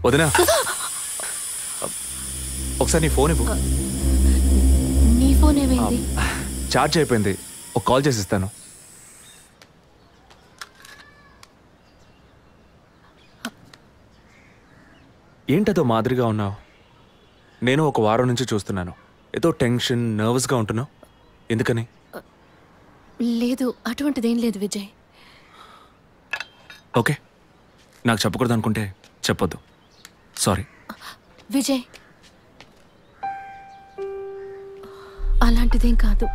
వదినా ఒకసారి నీ ఫోన్ ఇవ్వు. నీ ఫోన్ ఏమైంది? ఛార్జ్ అయిపోయింది. ఒక కాల్ చేసి ఇస్తాను. ఏంటదో మాదిరిగా ఉన్నావు? నేను ఒక వారం నుంచి చూస్తున్నాను. ఏదో టెన్షన్, నర్వస్గా ఉంటున్నావు. ఎందుకని? లేదు, అటువంటిదేం లేదు విజయ్. ఓకే, నాకు చెప్పకూడదు అనుకుంటే చెప్పొద్దు. సారీ విజయ్, అలాంటిదేం కాదు.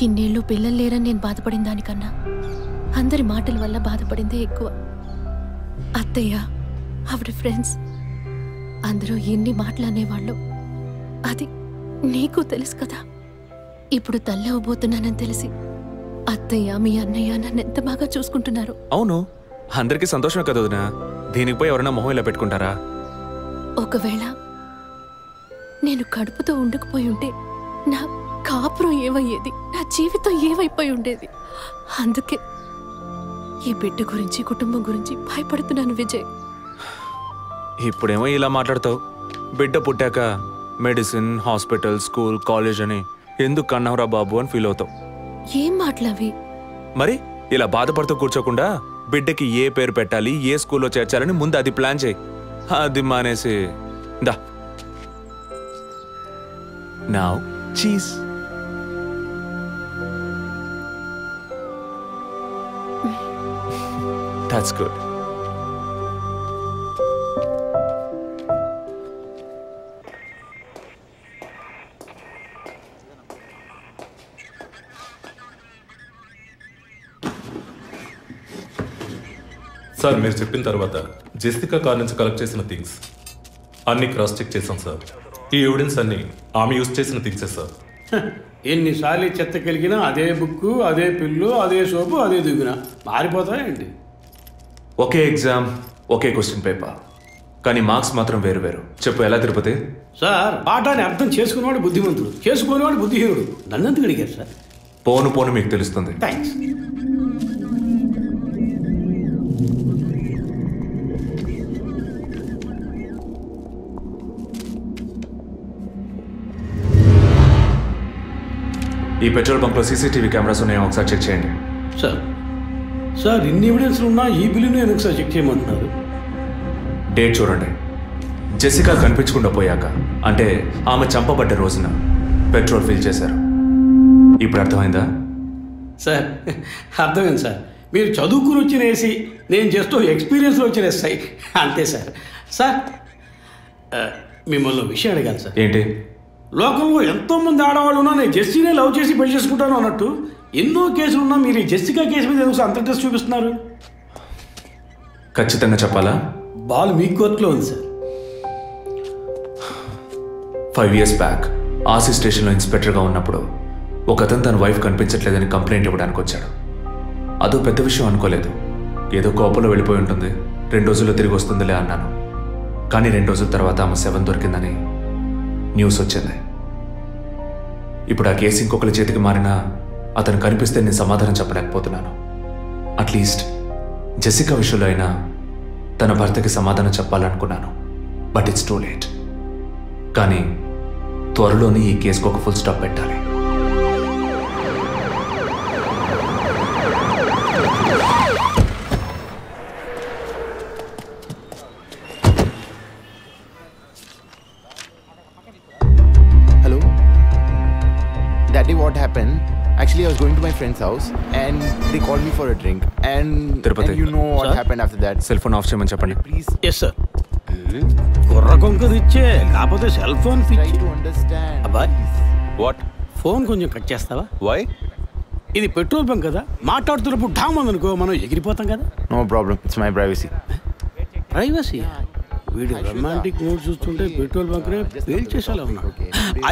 ఇన్నేళ్ళు పిల్లలు లేరని నేను బాధపడిన దానికన్నా అందరి మాటల వల్ల బాధపడిందే ఎక్కువ. అత్తయ్య, ఆవిడ ఫ్రెండ్స్ అందరూ ఎన్ని మాటలు అనేవాళ్ళు. అది నీకు తెలుసు కదా. ఇప్పుడు తల్లి అవ్వబోతున్నానని తెలిసి అత్తయ్య, మీ అన్నయ్య నన్ను ఎంత బాగా చూసుకుంటున్నారు. అవును, అందరికీ సంతోషమే కదా వదినా. దీనికి పోయి ఎవరైనా మొహం ఇలా పెట్టుకుంటారా? ఒకవేళ నేను కడుపుతో ఉండకపోయి ఉంటే నా కాపురం ఏమయ్యేది, నా జీవితం ఏమైపోయి ఉండేది. అందుకే ఈ బిడ్డ గురించి, కుటుంబం గురించి భయపడుతున్నాను విజయ్. ఇప్పుడేమో ఇలా మాట్లాడతావు. బిడ్డ పుట్టాక మెడిసిన్, హాస్పిటల్, స్కూల్, కాలేజ్ అని ఎందుకు కన్నావురా బాబు అని ఫీల్ అవుతావు. ఏం మాటలవి? మరి ఇలా బాధపడుతూ కూర్చోకుండా బిడ్డకి ఏ పేరు పెట్టాలి, ఏ స్కూల్లో చేర్చాలని ముందు అది ప్లాన్ చేయి. అది మానేసి దా now cheese. That's good. Sir, మీరు చెప్పిన తర్వాత జెసికా కార్ నుంచి కలెక్ట్ చేసిన థింగ్స్ అన్ని క్రాస్ చెక్ చేశాం సార్. ఈ ఎవిడెన్స్ అన్ని ఆమె యూజ్ చేసిన థింగ్సే సార్. ఎన్నిసార్లు చెత్త కలిగినా అదే బుక్కు, అదే పిల్లు, అదే సోపు, అదే దిగున మారిపోతాయండి. ఒకే ఎగ్జామ్, ఒకే క్వశ్చన్ పేపర్, కానీ మార్క్స్ మాత్రం వేరు వేరు. చెప్పు ఎలా తిరుపతి? సార్, పాఠాన్ని అర్థం చేసుకునేవాడు బుద్ధిమంతుడు, చేసుకునేవాడు బుద్ధిహీనుడు. నన్నెందుకు అడిగారు సార్? పోను పోను మీకు తెలుస్తుంది. థ్యాంక్స్. ఈ పెట్రోల్ బంక్లో సీసీటీవీ కెమెరాస్ ఉన్నాయో ఒకసారి చెక్ చేయండి. సార్ ఇన్ని ఎవిడెన్స్లు ఉన్నా ఈ బిల్లును ఎందుకు సార్ చెక్ చేయమంటున్నారు? డేట్ చూడండి. జెసికా కనిపించకుండా పోయాక, అంటే ఆమె చంపబడ్డ రోజున పెట్రోల్ ఫిల్ చేశారు. ఇప్పుడు అర్థమైందా? సార్ అర్థమైంది సార్. మీరు చదువుకుని వచ్చిన ఏసీ, నేను జస్ట్ ఎక్స్పీరియన్స్లో వచ్చిన ఎస్ఐ, అంతే సార్. సార్ మిమ్మల్ని విషయం అడిగాను సార్. ఏంటి? లోకంలో ఎంతోమంది ఆడవాళ్ళు ఉన్నా నేను జెస్సీనే లవ్ చేసి పెళ్లి చేసుకుంటాను అన్నట్టు ఎన్నో కేసులు ఉన్నా మీరు ఈ జెస్సికా కేసు మీద ఎందుకు అంత ఇంట్రెస్ట్ చూపిస్తున్నారు? ఖచ్చితంగా చెప్పాలా? బాల్ మీ కోర్టులో ఉంది సార్. 5 years బ్యాక్ ఆర్సీ స్టేషన్లో ఇన్స్పెక్టర్గా ఉన్నప్పుడు ఒకతను తన వైఫ్ కనిపించట్లేదని కంప్లైంట్ ఇవ్వడానికి వచ్చాడు. అదో పెద్ద విషయం అనుకోలేదు. ఏదో కోపంలో వెళ్ళిపోయి ఉంటుంది, 2 రోజుల్లో తిరిగి వస్తుందిలే అన్నాను. కానీ 2 రోజుల తర్వాత ఆమె శవం దొరికిందని న్యూస్ వచ్చింది. ఇప్పుడు ఆ కేసు ఇంకొకరి చేతికి మారినా అతను కనిపిస్తే నేను సమాధానం చెప్పలేకపోతున్నాను. అట్లీస్ట్ జెసికా విషయంలో అయినా తన భర్తకి సమాధానం చెప్పాలనుకున్నాను. But it's too late. కానీ త్వరలోనే ఈ కేసుకు ఒక ఫుల్ స్టాప్ పెట్టాలి. Hello? Daddy, what happened? Actually, I was going to my friend's house and they called me for a drink. And you know what happened after that. Cell phone off చేయమని చెప్పండి. Please. Yes, sir. కుర్ర కొంకది ఇచ్చే కాకపోతే cell phone Try to understand. అబ్బాయ్, what? Phone కొంచెం cut చేస్తావా? Why? ఇది petrol bunk కదా, మాట్లాడుతున్నప్పుడు ఢామ్ అనుకో మనం ఎగిరిపోతాం కదా. No problem. It's my privacy. Privacy? వీడు రొమాంటిక్ మూడ్ చూస్తుంటే పెట్రోల్ బంక్ రే ఫెయిల్ చేసేలా ఉన్నాడు.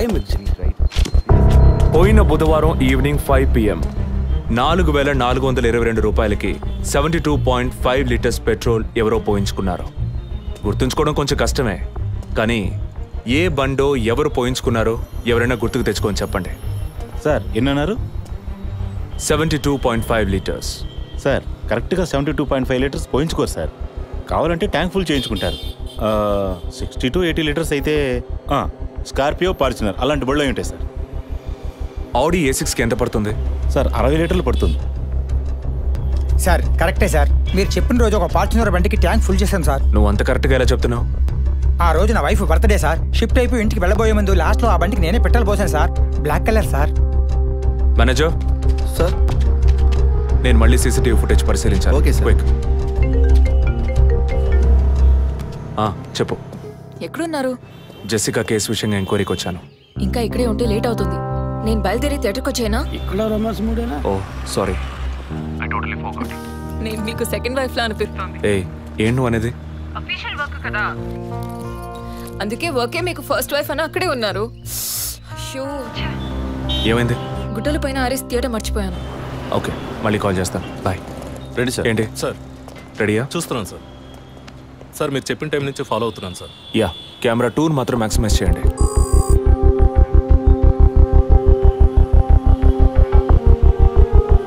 ఐఎమ్ పోయిన బుధవారం ఈవినింగ్ 5 PM 4,422 రూపాయలకి 72.5 లీటర్స్ పెట్రోల్ ఎవరో పోయించుకున్నారు. గుర్తుంచుకోవడం కొంచెం కష్టమే, కానీ ఏ బండో ఎవరు పోయించుకున్నారో ఎవరైనా గుర్తుకు తెచ్చుకొని చెప్పండి. సార్ ఎన్నన్నారు? 72.5 లీటర్స్. సార్ కరెక్ట్గా 72.5 లీటర్స్ పోయించుకోరు సార్. కావాలంటే ట్యాంక్ ఫుల్ చేయించుకుంటారు. 60 to 80 లీటర్స్ అయితే స్కార్పియో, ఫార్చునర్ అలాంటి బళ్ళు ఉంటాయి సార్. ఆడి A6కి ఎంత పడుతుంది సార్? 60 లీటర్లు పడుతుంది సార్. కరెక్టే సార్, మీరు చెప్పిన రోజు ఒక ఫార్చునర్ బండికి ట్యాంక్ ఫుల్ చేశాను సార్. నువ్వు అంత కరెక్ట్గా ఎలా చెప్తున్నావు? ఆ రోజు నా వైఫ్ బర్త్డే సార్. షిఫ్ట్ అయిపోయి ఇంటికి వెళ్ళబోయే ముందు లాస్ట్లో ఆ బండికి నేనే పెట్రోల్ పోసాను sir. Black colour sir. Manager sir, నేను మళ్ళీ సీసీటీవీ ఫుటేజ్ పరిశీలించాను. Okay sir. క్విక్. చెప్పు. ఎక్కడున్నారు? జెసికా కేసు విషయంగా ఎంక్వైరీకి వచ్చాను. ఇంకా ఇక్కడే ఉంటే లేట్ అవుతుంది. నేను బయలుదేరి థియేటర్కి వచ్చేనా? ఇక్కడ రొమాన్స్ మూడేనా? ఓ సారీ. నేను మీకు సెకండ్ వైఫ్ లా అనిపిస్తుంది. ఏం నువ్వు అనేది? అఫీషియల్ వర్క్ కదా, అందుకే వర్కే మీకు ఫస్ట్ వైఫ్ అని అక్కడే ఉన్నారు. అయ్యో, ఏమైంది? గుడ్డల పైన ఆరేసి థియేటర్ మర్చిపోయాను. ఓకే, మళ్ళీ కాల్ చేస్తాను. బాయ్. Ready sir. ఏంటి సార్? రెడీయా? చూస్తున్నాను సార్. సార్ మీరు చెప్పిన టైం నుంచి ఫాలో అవుతున్నాను సార్. యా, కెమెరా 2 మాత్రం మ్యాక్సిమైజ్ చేయండి.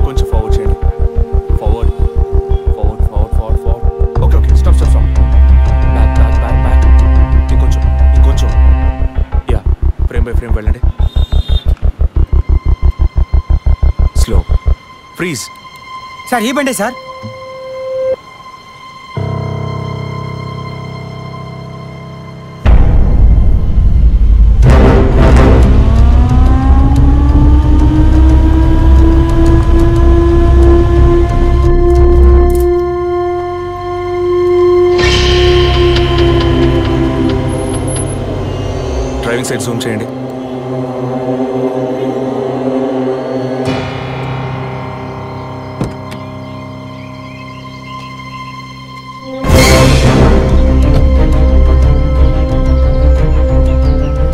కొంచెం ఫార్వర్డ్ చేయండి. Forward forward forward forward forward. Okay okay, stop stop stop. Back back back back. ఇంకొంచెం ఇంకొంచెం. యా, ఫ్రేమ్ బై ఫ్రేమ్ వెళ్ళండి. స్లో. ఫ్రీజ్. సార్ ఈ బండే సార్. డ్రైవింగ్ సైడ్ జూమ్ చేయండి.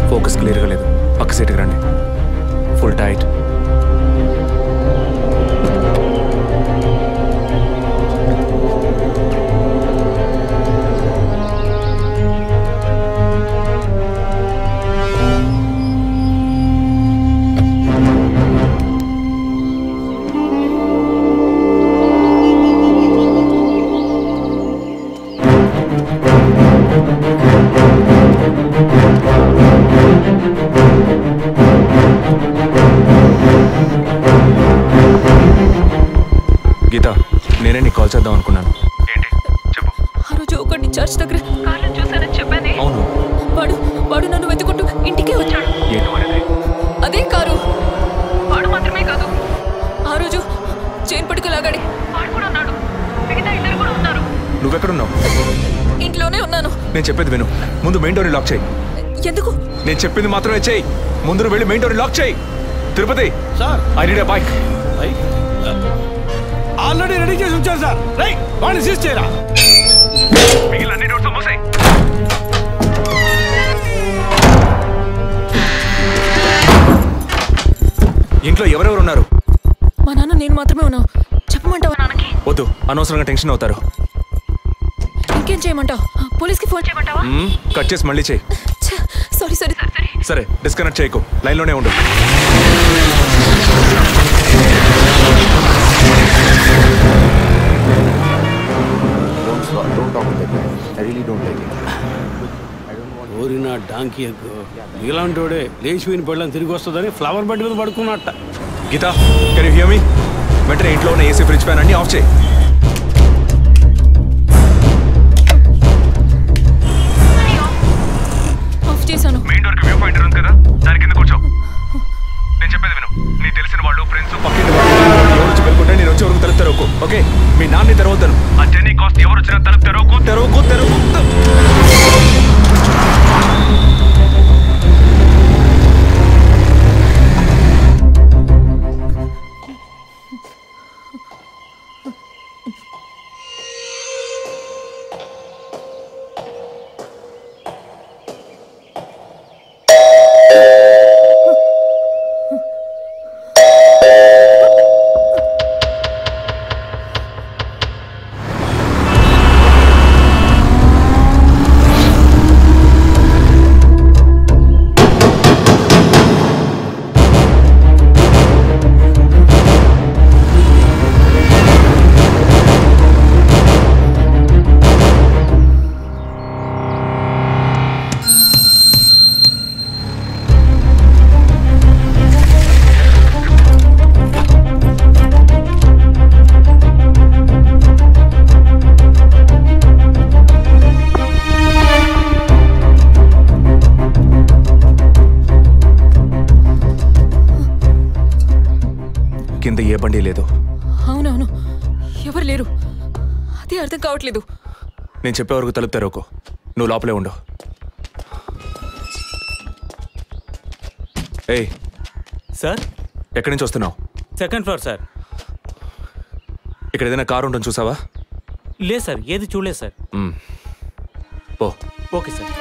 ఫోకస్ క్లియర్గా లేదు. పక్క సీట్కి రండి. Full tight. గీతా, నేనే నీకు కాల్ చేద్దాం అనుకున్నాను. ఏంటి చెప్పు. ఆ రోజు ఒకటి చర్చ్ దగ్గర కార్లో చూసానని చెప్పానే. అవును. వాడు నన్ను వెతుకుంటూ ఇంటికే వచ్చాడు. అదే కారు. వాడు మాత్రమే కాదు, ఆ రోజు చైన్ పట్టుకు లాగాడి వాడు కూడా ఉన్నాడు. మిగతా ఇద్దరు కూడా ఉన్నారు. నువ్వెక్కడున్నావు? ఇంట్లోనే ఉన్నాను. నేను చెప్పేది విను. ముందు మెయిన్ డోర్ లాక్ చేయి. ఎందుకు? నేను చెప్పింది మాత్రమే చేయి. ముందు నువ్వు వెళ్ళి మెయిన్ డోర్ లాక్ చేయి. Tirupati sir, I need a bike. Already ready చేసి ఉంచారు సార్. రైట్, వాడిని సీజ్ చేయరా. మిగిలిన అన్ని డోర్స్ మూసేయ్. ఇంట్లో ఎవరెవరు ఉన్నారు? మా నాన్న నేను మాత్రమే ఉన్నావు. చెప్పమంటావా నాన్నకి? వద్దు, అనవసరంగా టెన్షన్ అవుతారు. ఇంకేం చేయమంటావు? పోలీస్కి ఫోన్ చేయమంటావా? కట్ చేసి మళ్ళీ చేయి. Sorry sorry sorry. సరే, డిస్కనెక్ట్ చేయకు, లైన్లోనే ఉండు. Don't talk with that guy. I really don't like it. ఓరిన డాంకీ ఎగ్గు. ఇలాంటోడే లేచిపోయిన పెళ్ళని తిరిగి వస్తుందని ఫ్లవర్ బెడ్ మీద పడుకున్నట్ట. Geeta, can you hear me? వెంటనే ఇంట్లో ఉన్న ఏసీ, ఫ్రిడ్జ్, ఫ్యాన్ అన్ని ఆఫ్ చేయి. ఆఫ్ చేశాను. మెయిన్ డోర్ కి వ్యూ పాయింటర్ ఉంది కదా, దాని కింద కూర్చో. నేను చెప్పేది విను. నీ తెలిసిన వాళ్ళు, ఫ్రెండ్స్, పక్కింటి వాళ్ళు ఎవరు వచ్చి వెళ్ళుకుంటే నేను వచ్చే వరకు తలుపు తెరవకు. ఓకే, మీ నాన్ని తెరవద్దాను. ఆ జర్నీ కాస్ట్ ఎవరు వచ్చినా తలుపు తెరవకు తెరవకు తెరవకు. ఏ బండి లేదు. అవునవును, ఎవరు లేరు. అదే అర్థం కావట్లేదు. నేను చెప్పే వరకు తలుపు తెరవకు. నువ్వు లోపలే ఉండు. ఏయ్ సార్, ఎక్కడి నుంచి వస్తున్నావు? Second floor sir. ఇక్కడ ఏదైనా కారు ఉంటుంది చూసావా? లేదు సార్, ఏది చూడలేదు సార్. పో. Okay sir.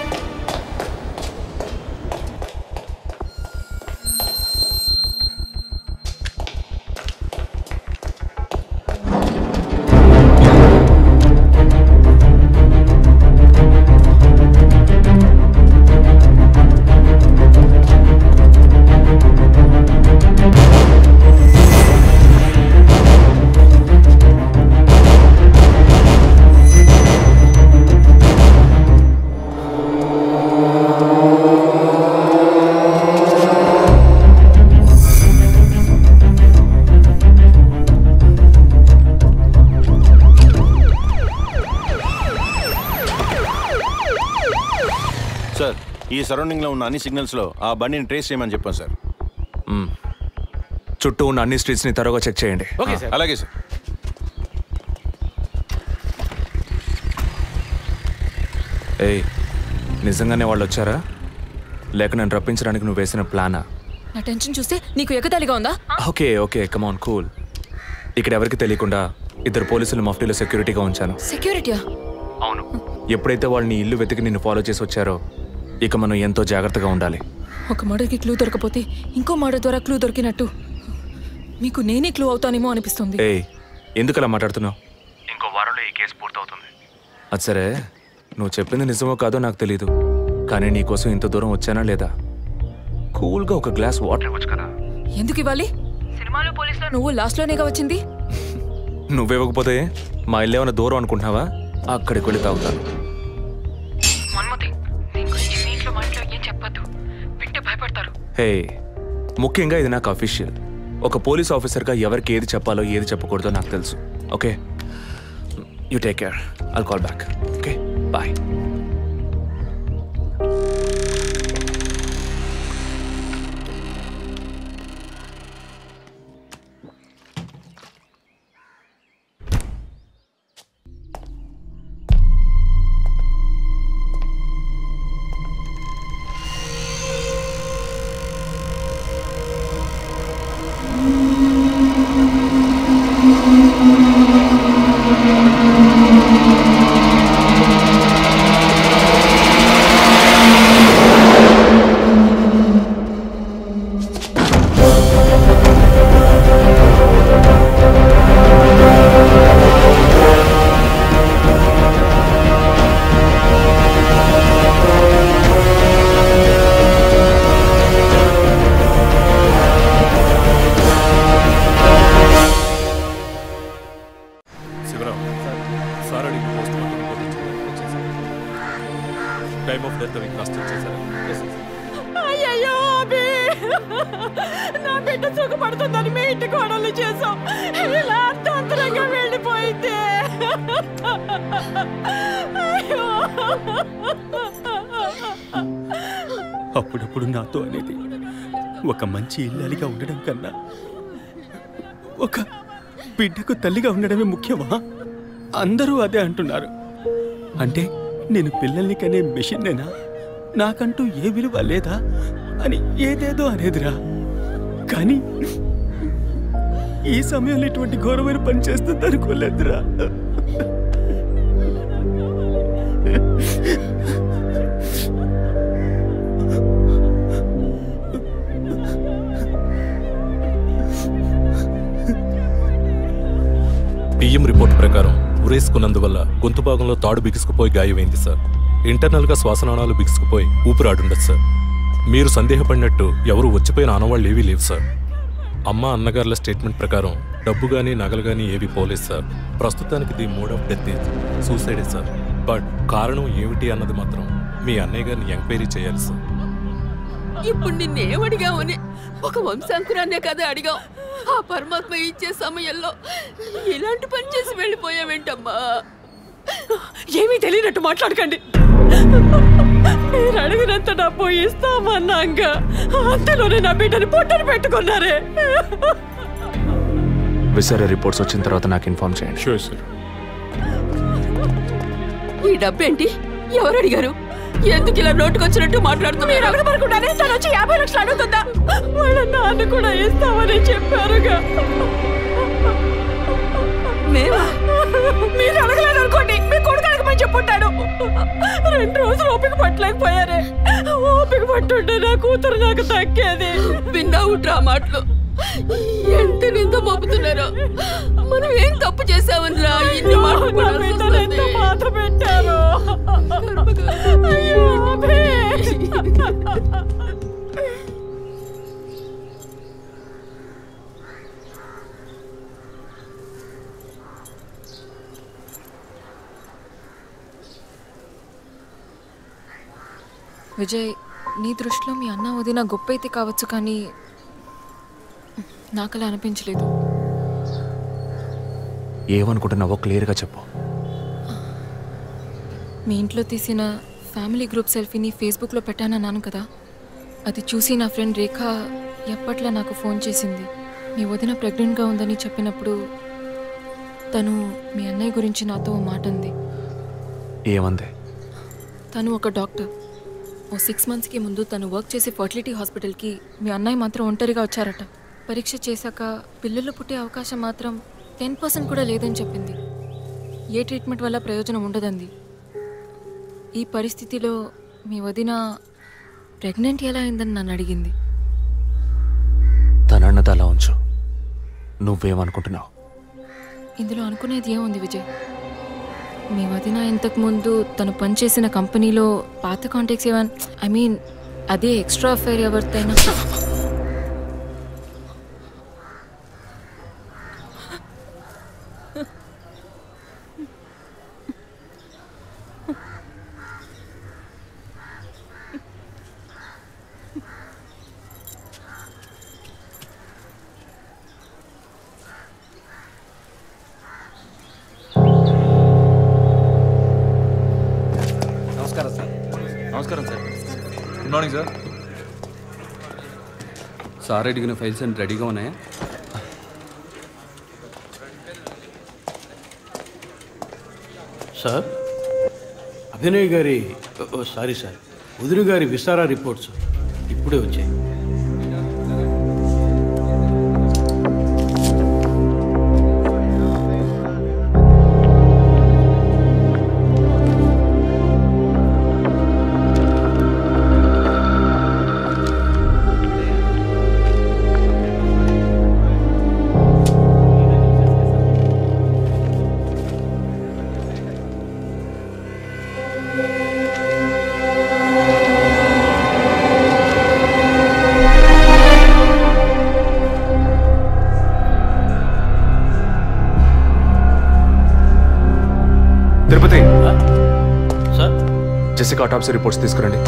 ఈ సరౌండింగ్ లో ఉన్న అన్ని సిగ్నల్స్ లో ఆ బండిని ట్రేస్ చేయమని చెప్పాను సార్. చుట్టూ ఉన్న అన్ని స్ట్రీట్స్ ని త్వరగా చెక్ చేయండి. Okay sir. అలాగే సార్. ఏయ్, నిజంగానే వాళ్ళు వచ్చారా లేక నన్ను రప్పించడానికి నువ్వు వేసిన ప్లానా? నా టెన్షన్ చూస్తే నీకు ఎగతాళిగా ఉందా? Okay okay, come on, cool. ఇక్కడ ఎవరికి తెలియకుండా 2 పోలీసులు మఫ్టీలో సెక్యూరిటీగా ఉంచాను. సెక్యూరిటీయా? అవును. ఎప్పుడైతే వాళ్ళని ఇల్లు వెతికి నిన్ను ఫాలో చేసి వచ్చారో ఇక మనం ఎంతో జాగ్రత్తగా ఉండాలి. ఒక మర్డర్కి క్లూ దొరకపోతే ఇంకో మర్డర్ ద్వారా క్లూ దొరికినట్టు మీకు నేనే క్లూ అవుతానేమో అనిపిస్తుంది. ఏయ్, ఎందుకు అలా మాట్లాడుతున్నావు? ఇంకో వారంలో ఈ కేసు పూర్తవుతుంది. అది సరే, నువ్వు చెప్పింది నిజమో కాదో నాకు తెలీదు, కానీ నీకోసం ఇంత దూరం వచ్చానా లేదా? కూల్గా ఒక గ్లాస్ వాటర్ ఇవ్వచ్చు కదా. ఎందుకు ఇవ్వాలి? సినిమాలో పోలీసులో నువ్వు లాస్ట్లోనేగా వచ్చింది. నువ్వివ్వకపోతే మా ఇల్లు ఏమైనా దూరం అనుకుంటున్నావా? అక్కడికి వెళ్ళి తాగుతాను. హే, ముఖ్యంగా ఇది నాకు అఫీషియల్. ఒక పోలీస్ ఆఫీసర్గా ఎవరికి ఏది చెప్పాలో ఏది చెప్పకూడదో నాకు తెలుసు. Okay, you take care. I'll call back. Okay, bye. అయ్యో అభి, నా బిడ్డ సుఖపడుతుందని మీ ఇంటికి కోడలు చేసాం. ఇలా అర్థంతరంగా వెళ్ళిపోయింది. అప్పుడప్పుడు నాతో అనేది ఒక మంచి ఇల్లాలిగా ఉండడం కన్నా ఒక బిడ్డకు తల్లిగా ఉండడమే ముఖ్యమా? అందరూ అదే అంటున్నారు. అంటే నేను పిల్లల్ని కనే మెషిన్నేనా? నాకంటూ ఏ విలువ లేదా అని ఏదేదో అనేదిరా. కానీ ఈ సమయంలో ఇటువంటి ఘోరమైన పని చేస్తుంది అనుకోలేదురా. పిఎం రిపోర్ట్ ప్రకారం ఉరేసుకున్నందువల్ల గొంతు భాగంలో తాడు బిగుసుకుపోయి గాయమైంది సార్. ఇంటర్నల్గా శ్వాసనాళాలు బిగుసుకుపోయి ఊపిరాడుండదు సార్. మీరు సందేహపడినట్టు ఎవరు వచ్చిపోయిన ఆనవాళ్ళు ఏవీ లేవు సార్. అమ్మ అన్నగారుల స్టేట్మెంట్ ప్రకారం డబ్బు కానీ నగలు కానీ ఏవి పోలేదు సార్. ప్రస్తుతానికి ది మోడ్ ఆఫ్ డెత్ సూసైడే సార్. బట్ కారణం ఏమిటి అన్నది మాత్రం మీ అన్నయ్య గారిని ఎంక్వైరీ చేయాలి సార్. ఇప్పుడు నిన్నేమడిగావని ఒక వంశాంకురాన్నే కదా అడిగావు. ఆ పరమాత్మ ఇచ్చే సమయంలో ఇలాంటి పని చేసి వెళ్ళిపోయావేంటమ్మా? ఏమీ తెలియనట్టు మాట్లాడకండి. మీరు అడిగినంత డబ్బు ఇస్తామన్నాక అంతలోనే నా బిడ్డని పొట్టను పెట్టుకున్నారే. విసారా రిపోర్ట్స్ వచ్చిన తర్వాత నాకు ఇన్ఫార్మ్ చేయండి. Sure sir. ఈ డబ్బేంటి? ఎవరు అడిగారు? ఎందుకు ఇలా నోటుకొచ్చినట్టు మాట్లాడుతున్నారు? అడగబడకుండానే తను వచ్చి 50 లక్షలు అడుగుతుందా? వాళ్ళ నాన్న కూడా ఇస్తామని చెప్పారుగా. మేమా? మీరు అడగలేదు అనుకోండి, మీ కొడుకు అడగమని చెప్పుంటాడు. 2 రోజులు ఓపిక పట్టలేకపోయారే. ఓపిక పట్టుంటే నా కూతురు నాకు తగ్గేది. విన్నావు డ్రా మాటలు ఎంత నింద మోపుతున్నారో. మనం ఏం తప్పు చేసామని రా ఇన్ని మాటలు ఎంత బాధ పెట్టారు. అయ్యో విజయ్, నీ దృష్టిలో మీ అన్న వదిన గొప్ప అయితే కావచ్చు, కానీ నాకు అలా అనిపించలేదు. ఏమనుకుంటున్నావో క్లియర్గా చెప్పు. మీ ఇంట్లో తీసిన ఫ్యామిలీ గ్రూప్ సెల్ఫీని ఫేస్బుక్లో పెట్టానన్నాను కదా, అది చూసి నా ఫ్రెండ్ రేఖ ఎప్పట్లా నాకు ఫోన్ చేసింది. మీ వదిన ప్రెగ్నెంట్గా ఉందని చెప్పినప్పుడు తను మీ అన్నయ్య గురించి నాతో ఓ మాట అంది. ఏమంది? తను ఒక డాక్టర్. ఓ 6 monthsకి ముందు తను వర్క్ చేసే ఫర్టిలిటీ హాస్పిటల్కి మీ అన్నయ్య మాత్రం ఒంటరిగా వచ్చారట. పరీక్ష చేశాక పిల్లలు పుట్టే అవకాశం మాత్రం 10% కూడా లేదని చెప్పింది. ఏ ట్రీట్మెంట్ వల్ల ప్రయోజనం ఉండదంది. ఈ పరిస్థితిలో మీ వదిన ప్రెగ్నెంట్ ఎలా అయిందని నన్ను అడిగింది. తనన్నది అలా ఉంచు. నువ్వేమనుకుంటున్నావు? ఇందులో అనుకునేది ఏముంది విజయ్? మీ వదిన ఇంతకుముందు తను పనిచేసిన కంపెనీలో పాత కాంటాక్ట్స్ ఏమైనా, అదే ఎక్స్ట్రా అఫైర్ ఎవరితైనా నమస్కారం sir. Good morning sir. Sir అడిగిన ఫైల్స్ అన్ని రెడీగా ఉన్నాయా? సార్, అభినయ్ గారి సారీ సార్, వదిన గారి విసారా రిపోర్ట్స్ ఇప్పుడే వచ్చాయి. జెసికా ఆటాప్సీ రిపోర్ట్స్ తీసుకురండి.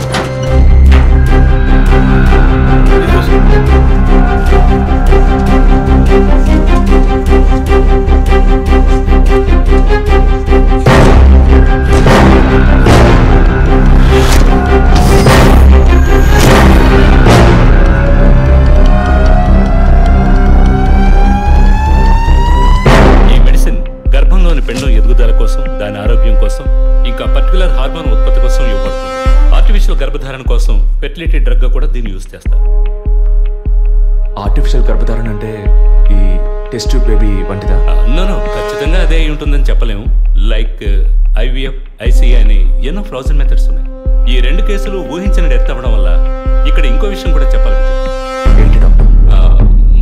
ఈ మెడిసిన్ గర్భంలోని పెండం ఎదుగుదల కోసం, దాని ఆరోగ్యం కోసం, ఇంకా పర్టికులర్ హార్మోన్ ఉత్పత్తి కోసం ఇవ్వబడుతుంది. ఆర్టిఫిషియల్ గర్భధారణ కోసం ఫెర్టిలిటీ డ్రగ్ గా కూడా దీన్ని యూజ్ చేస్తారు. ఆర్టిఫిషియల్ గర్భధారణ అంటే ఈ టెస్ట్ ట్యూబ్ బేబీ వంటిదా? నో, ఖచ్చితంగా అదే అయి ఉంటుందని చెప్పలేము. లైక్ IVF, ICI అని ఎన్నో ఫ్రోజన్ మెథడ్స్ ఉన్నాయి. ఈ 2 కేసులు ఊహించిన డెత్ అవ్వడం వల్ల ఇక్కడ ఇంకో విషయం కూడా చెప్పాలి.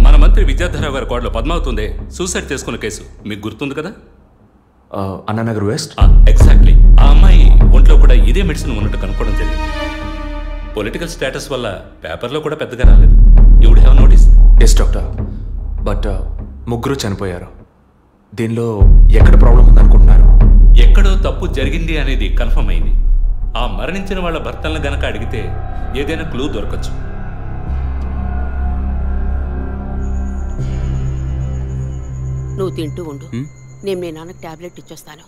మన మంత్రి విద్యాధరరావు గారి కోడలో పద్మావతి సూసైడ్ చేసుకున్న కేసు మీకు గుర్తుంది కదా? అన్నానగర్ వెస్ట్. ఎగ్జాక్ట్లీ. ఆ అమ్మాయి ఒంట్లో కూడా ఇదే మెడిసిన్ ఉన్నట్టు కనుక్కోవడం జరిగింది. పొలిటికల్ స్టేటస్ వల్ల పేపర్లో కూడా పెద్దగా రాలేదు. You would have notice. Yes doctor, but ముగ్గురు చనిపోయారు. దీనిలో ఎక్కడ ప్రాబ్లం ఉందనుకుంటున్నారు? ఎక్కడో తప్పు జరిగింది అనేది కన్ఫర్మ్ అయింది. ఆ మరణించిన వాళ్ళ భర్తలను గనక అడిగితే ఏదైనా క్లూ దొరకచ్చు. నువ్వు తింటూ ఉండు, నేను మీ నాన్నకు టాబ్లెట్ ఇచ్చొస్తాను.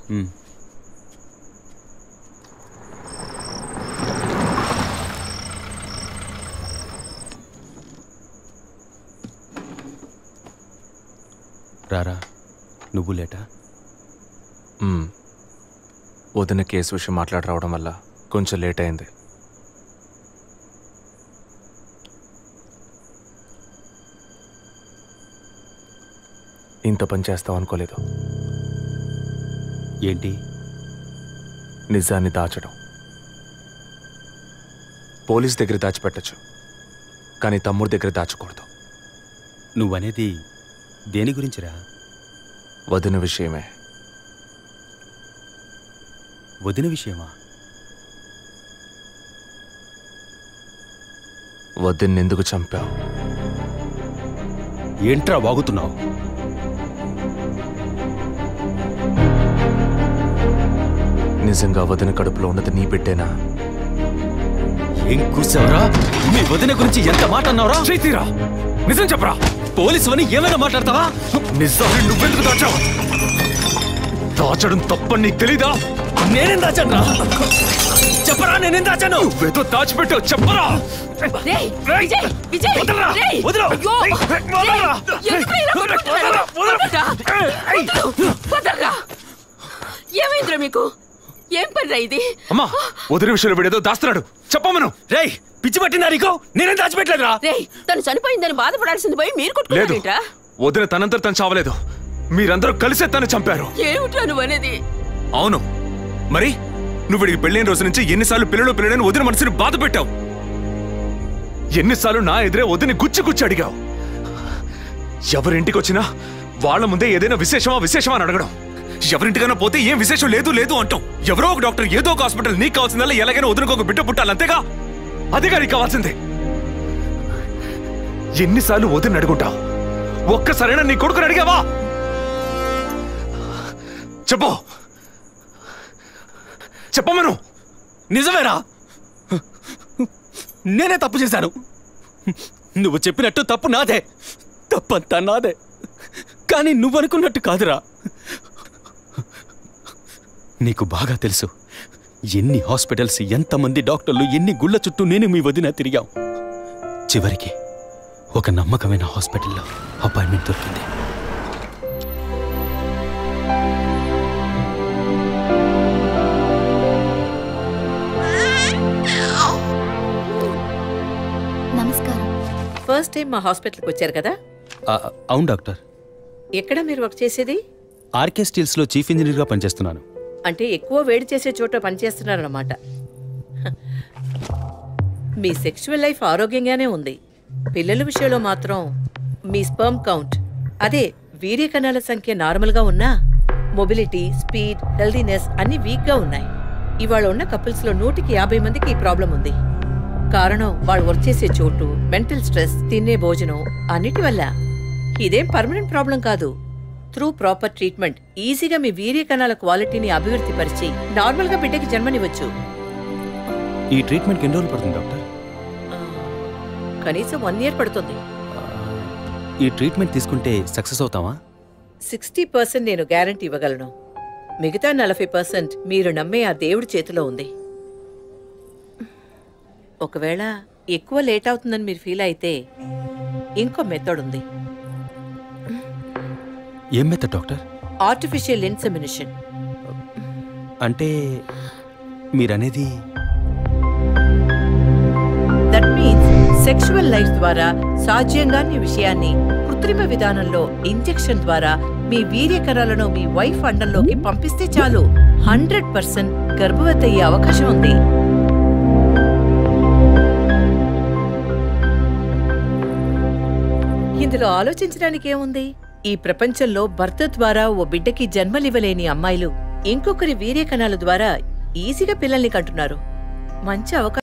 రారా నువ్వు లేటా? వదిన కేసు విషయం మాట్లాడరావడం వల్ల కొంచెం లేట్ అయింది. ఇంత పని చేస్తావు అనుకోలేదు. ఏంటి? నిజాన్ని దాచడం. పోలీస్ దగ్గర దాచిపెట్టచ్చు, కానీ తమ్ముడి దగ్గర దాచకూడదు. నువ్వనేది దేని గురించిరా? వదిన విషయమే. వదిన విషయమా? వదిన్ని ఎందుకు చంపావు? ఏంట్రా వాగుతున్నావు? నిజంగా వదిన కడుపులో ఉన్నది నీ బిడ్డేనా? ఏం కూసావరా? మీ వదిన గురించి ఎంత మాట అన్నావురా? చేతిరా, నిజం చెప్పరా. పోలీసు అని ఏమైనా మాట్లాడతావా? నిజాన్ని నువ్వెందుకు దాచావు? దాచడం తప్పని నీకు తెలీదా? నేనేం దాచాను రా? చెప్పరా, నేనేం దాచాను? నువ్వేదో దాచిపెట్టావు, చెప్పరా. ఏమైందిరా మీకు? ఏం పనిరా ఇది? అమ్మా, వదిన విషయంలో వీడేదో దాస్తున్నాడు, చెప్పమను. రేయ్, పిచ్చి పట్టిందా నీకు? నేనేం దాచిపెట్టలేదురా. రేయ్, తను చనిపోయిందని బాధపడాల్సింది పోయి మీరు కొట్టుకున్నారేంట్రా? వదిన తనంతా తను చావలేదు, మీరందరూ కలిసే తను చంపారు. ఏమిట్రా నువ్వు అనేది? అవును మరి, నువ్వు వీడికి పెళ్ళైన రోజు నుంచి ఎన్నిసార్లు పిల్లలని వదిన మనసుని బాధ పెట్టావు. ఎన్నిసార్లు నా ఎదురే వదిని గుచ్చి అడిగావు. ఎవరింటికి వచ్చినా వాళ్ళ ముందే ఏదైనా విశేషమా అని అడగడం. ఎవరింటికైనా పోతే ఏం విశేషం లేదు అంటాం. ఎవరో ఒక డాక్టర్, ఏదో ఒక హాస్పిటల్, నీకు కావాల్సిందల్లా ఎలాగైనా వదినకు ఒక బిడ్డ పుట్టాలి, అంతేగా? అదేగా నీకు కావాల్సిందే. ఎన్నిసార్లు వదిన అడుగుంటావు? ఒక్కసారైనా నీ కొడుకుని అడిగావా? చెప్పమను. నిజమేరా, నేనే తప్పు చేశాను. నువ్వు చెప్పినట్టు తప్పు నాదే, తప్పంతా నాదే. కానీ నువ్వనుకున్నట్టు కాదురా. నీకు బాగా తెలుసు ఎన్ని హాస్పిటల్స్, ఎంతమంది డాక్టర్లు, ఎన్ని గుళ్ళ చుట్టూ నేను మీ వదిన తిరిగాం. చివరికి ఒక నమ్మకమైన హాస్పిటల్లో అపాయింట్మెంట్ దొరికింది. నమస్కారం. ఫస్ట్ టైం మా హాస్పిటల్కి వచ్చారు కదా? అవును డాక్టర్. ఎక్కడ మీరు వర్క్ చేసేది? ఆర్కే స్టీల్స్లో చీఫ్ ఇంజనీర్గా పనిచేస్తున్నాను. అంటే ఎక్కువ వేడి చేసే చోట పనిచేస్తున్నారన్నమాట. మీ సెక్షువల్ లైఫ్ ఆరోగ్యంగానే ఉంది. పిల్లల విషయంలో మాత్రం మీ స్పర్మ్ కౌంట్, అదే వీర్య కణాల సంఖ్య నార్మల్గా ఉన్నా మొబిలిటీ, స్పీడ్, హెల్దీనెస్ అన్ని వీక్గా ఉన్నాయి. ఇవాళ ఉన్న కపుల్స్లో 150 మందికి ఈ ప్రాబ్లం ఉంది. కారణం వాళ్ళు వర్క్ చేసే చోటు, మెంటల్ స్ట్రెస్, తినే భోజనం అన్నిటి వల్ల. ఇదేం పర్మనెంట్ ప్రాబ్లం కాదు. త్రూ ప్రాపర్ ట్రీట్మెంట్ ఈజీగా మీ వీర్య కణాల క్వాలిటీని అభివృద్ధి పరిచి నార్మల్గా బిడ్డకి జన్మనివ్వచ్చు. ఈ ట్రీట్మెంట్కి ఎన్ని రోజులు పడుతుంది డాక్టర్? కనీసం 1 year పడుతుంది. ఈ ట్రీట్మెంట్ తీసుకుంటే సక్సెస్ అవుతావా? 60% నేను గ్యారంటీ ఇవ్వగలను. మిగతా 40% మీరు నమ్మే ఆ దేవుడి చేతిలో ఉంది. ఒకవేళ ఎక్కువ లేట్ అవుతుందని మీరు ఫీల్ అయితే ఇంకో మెథడ్ ఉంది. ఏం మెథడ్ డాక్టర్? Artificial insemination. అంటే మీరనేది? దట్ మీన్స్ సెక్షువల్ లైఫ్ ద్వారా సాధ్యంగాని విషయాన్ని కృత్రిమ విధానంలో ఇంజెక్షన్ ద్వారా మీ వీర్యకణాలను మీ వైఫ్ అండంలోకి పంపిస్తే చాలు 100% గర్భవతి అయ్యే అవకాశం ఉంది. ఇందులో ఆలోచించడానికి ఏముంది? ఈ ప్రపంచంలో భర్త ద్వారా ఓ బిడ్డకి జన్మలివ్వలేని అమ్మాయిలు ఇంకొకరి వీర్య కణాల ద్వారా ఈజీగా పిల్లల్ని కంటున్నారు. మంచి అవకాశం.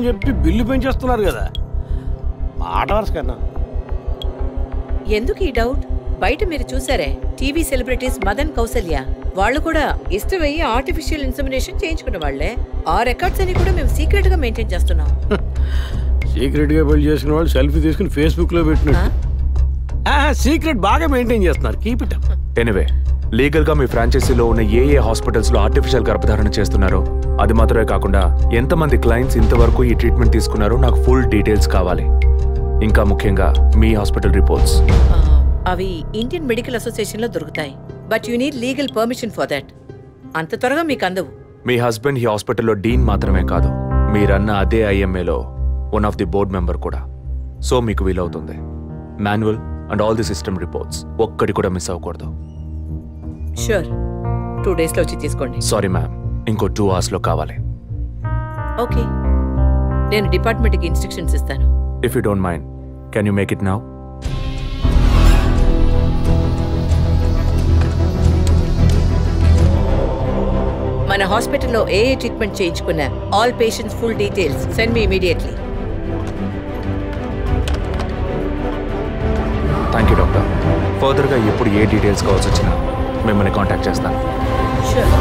అని చెప్పి బిల్లు పెంచేస్తున్నారు కదా, మాట వరుస కన్నా. ఎందుకు ఈ డౌట్? బయట మీరు చూసారే, టీవీ సెలబ్రిటీస్ మదన్ కౌసల్య వాళ్ళు కూడా ఇష్టమయ్యి ఆర్టిఫిషియల్ ఇన్సెమినేషన్ చేయించుకున్న వాళ్లే. ఆ రికార్డ్స్ అని కూడా మేము సీక్రెట్ గా మెయింటైన్ చేస్తున్నాం. సీక్రెట్ గా పెళ్లి చేసుకున్న వాళ్ళు సెల్ఫీ తీసుకుని ఫేస్బుక్ లో పెట్టినట్టు సీక్రెట్ బాగా మెయింటైన్ చేస్తున్నారు. Keep it up. Anyway, legal గా మీ ఫ్రాంచైజీలో ఉన్న ఏ హాస్పిటల్స్ లో ఆర్టిఫిషియల్ గర్భధారణ చేస్తున్నారో, అది మాత్రమే కాకుండా ఎంతమంది క్లయింట్స్ ఇంతవరకు ఈ ట్రీట్మెంట్ తీసుకున్నారో నాకు ఫుల్ డీటెయిల్స్ కావాలి. ఇంకా ముఖ్యంగా మీ హాస్పిటల్ రిపోర్ట్స్. అవి ఇండియన్ మెడికల్ అసోసియేషన్ లో దొరుకుతాయి. But you need legal permission for that. అంత త్వరగా మీకు అందవు. మీ హస్బెండ్ ఈ హాస్పిటల్లో డీన్ మాత్రమే కాదు, మీరన్న అదే ఐఎంఏలో one of the board member కూడా. సో మీకు వీలవుతుంది. Manual and all the system reports ఒక్కటి కూడా మిస్ అవ్వకూడదు. షూర్, 2 days లో వచ్చి తీసుకోండి. సారీ మ్యామ్, ఇంకో 2 hours లో కావాలి. ఓకే, నేను డిపార్ట్మెంట్కి ఇన్స్ట్రక్షన్స్ ఇస్తాను. If you don't mind, can you make it now? మన హాస్పిటల్లో ఏ ట్రీట్మెంట్ చేయించుకున్నా all patients full details send me immediately. Thank you doctor. ఫర్దర్గా ఎప్పుడు ఏ డీటెయిల్స్ కావాల్సి వచ్చినా మిమ్మల్ని కాంటాక్ట్ చేస్తాను. షూర్.